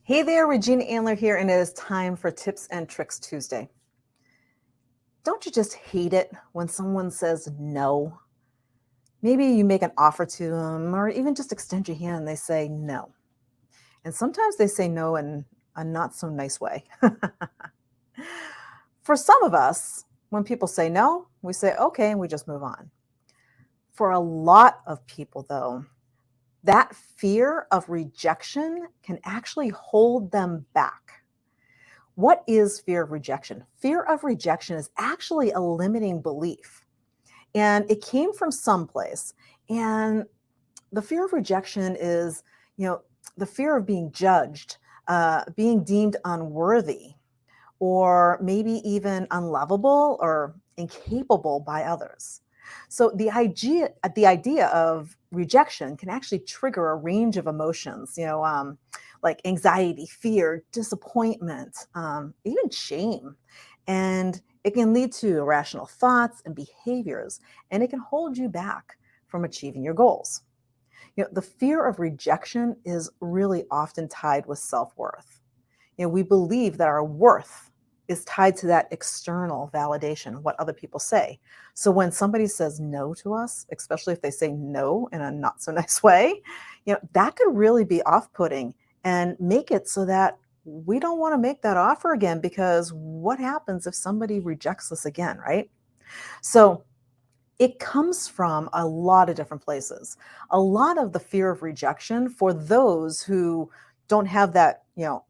Hey there, Regina Andler here, and it is time for Tips and Tricks Tuesday. Don't you just hate it when someone says no? Maybe you make an offer to them, or even just extend your hand and they say no. And sometimes they say no in a not so nice way. For some of us, when people say no, we say okay and we just move on. For a lot of people, though, that fear of rejection can actually hold them back. What is fear of rejection? Fear of rejection is actually a limiting belief, and it came from someplace. And the fear of rejection is, you know, the fear of being judged, being deemed unworthy, or maybe even unlovable or incapable by others. So the idea of rejection can actually trigger a range of emotions, like anxiety, fear, disappointment, even shame. And it can lead to irrational thoughts and behaviors, and it can hold you back from achieving your goals. The fear of rejection is really often tied with self-worth. We believe that our worth is tied to that external validation, what other people say. So when somebody says no to us, especially if they say no in a not so nice way, that could really be off-putting and make it so that we don't want to make that offer again, because what happens if somebody rejects us again, right? So it comes from a lot of different places. A lot of the fear of rejection, for those who don't have that,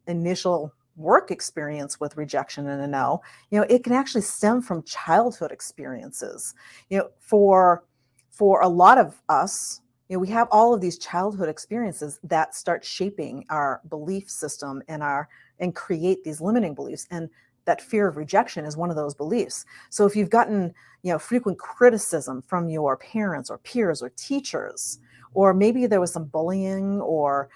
initial work experience with rejection and a no, it can actually stem from childhood experiences. For a lot of us, we have all of these childhood experiences that start shaping our belief system and create these limiting beliefs. And that fear of rejection is one of those beliefs. So if you've gotten frequent criticism from your parents or peers or teachers, or maybe there was some bullying or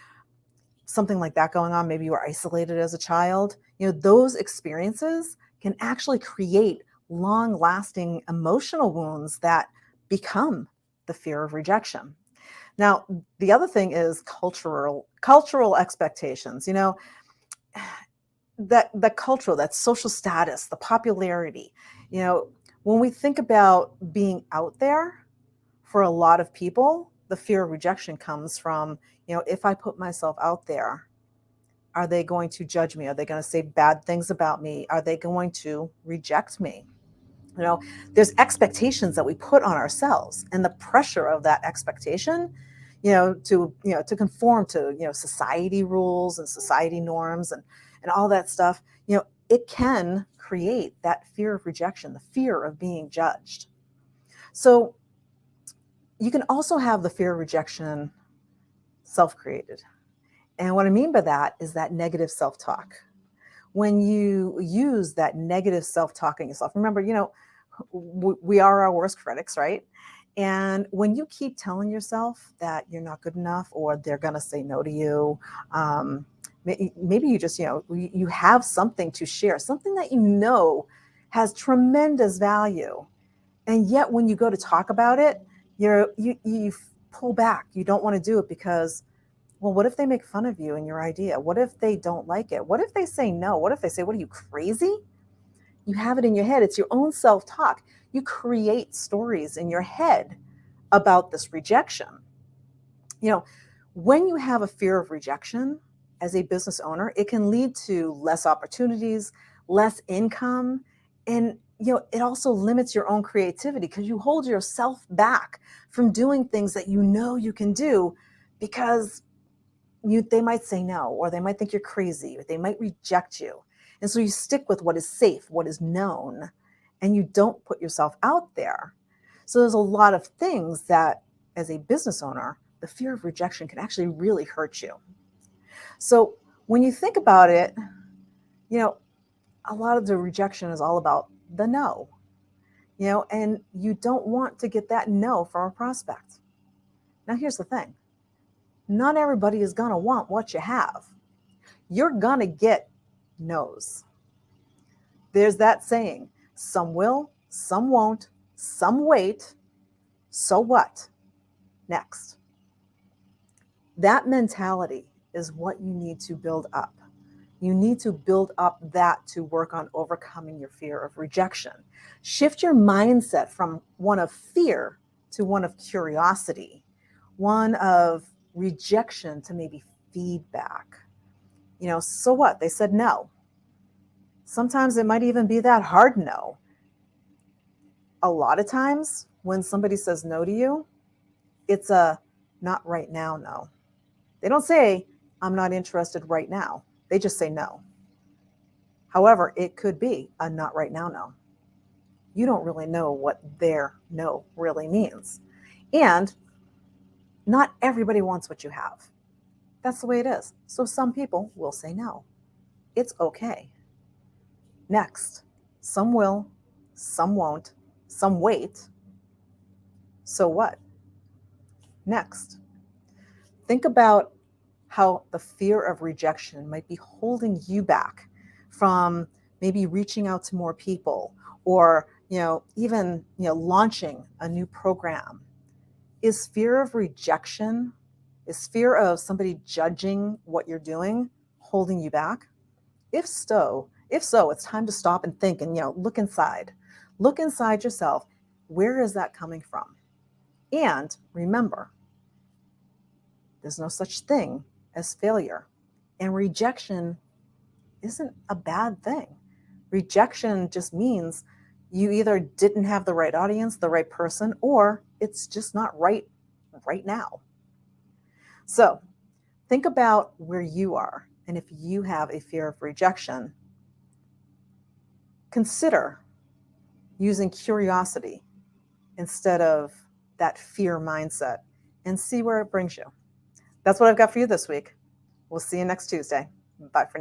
something like that going on, maybe you were isolated as a child, those experiences can actually create long-lasting emotional wounds that become the fear of rejection. Now, the other thing is cultural expectations. That cultural, that social status, the popularity. When we think about being out there, for a lot of people, the fear of rejection comes from, if I put myself out there, are they going to judge me? Are they going to say bad things about me? Are they going to reject me? There's expectations that we put on ourselves, and the pressure of that expectation, to conform to, society rules and society norms and all that stuff, it can create that fear of rejection, the fear of being judged. So you can also have the fear of rejection self-created. And what I mean by that is that negative self-talk. When you use that negative self-talk in yourself, remember, we are our worst critics, right? And when you keep telling yourself that you're not good enough, or they're going to say no to you, maybe you just, you have something to share, something that has tremendous value. And yet when you go to talk about it, you pull back. You don't want to do it because, well, what if they make fun of you and your idea? What if they don't like it? What if they say no? What if they say, what are you, crazy? You have it in your head. It's your own self-talk. You create stories in your head about this rejection. When you have a fear of rejection as a business owner, it can lead to less opportunities, less income, and it also limits your own creativity, because you hold yourself back from doing things that you can do, because they might say no, or they might think you're crazy, or they might reject you. And so you stick with what is safe, what is known, and you don't put yourself out there. So there's a lot of things that, as a business owner, the fear of rejection can actually really hurt you. So when you think about it, a lot of the rejection is all about the no, and you don't want to get that no from a prospect. Now, here's the thing. Not everybody is going to want what you have. You're going to get no's. There's that saying, some will, some won't, some wait. So what? Next. That mentality is what you need to build up. You need to build up that to work on overcoming your fear of rejection. Shift your mindset from one of fear to one of curiosity, one of rejection to maybe feedback. So what? They said no. Sometimes it might even be that hard no. A lot of times when somebody says no to you, it's a not right now no. They don't say, I'm not interested right now. They just say no. However, it could be a not right now no. You don't really know what their no really means. And not everybody wants what you have. That's the way it is. So some people will say no. It's okay. Next, some will, some won't, some wait. So what? Next, think about how the fear of rejection might be holding you back from maybe reaching out to more people or even launching a new program. Is fear of rejection, is fear of somebody judging what you're doing holding you back? If so, it's time to stop and think and look inside. Look inside yourself. Where is that coming from? And remember, there's no such thing as failure. And rejection isn't a bad thing. Rejection just means you either didn't have the right audience, the right person, or it's just not right now. So think about where you are. And if you have a fear of rejection, consider using curiosity instead of that fear mindset and see where it brings you. That's what I've got for you this week. We'll see you next Tuesday. Bye for now.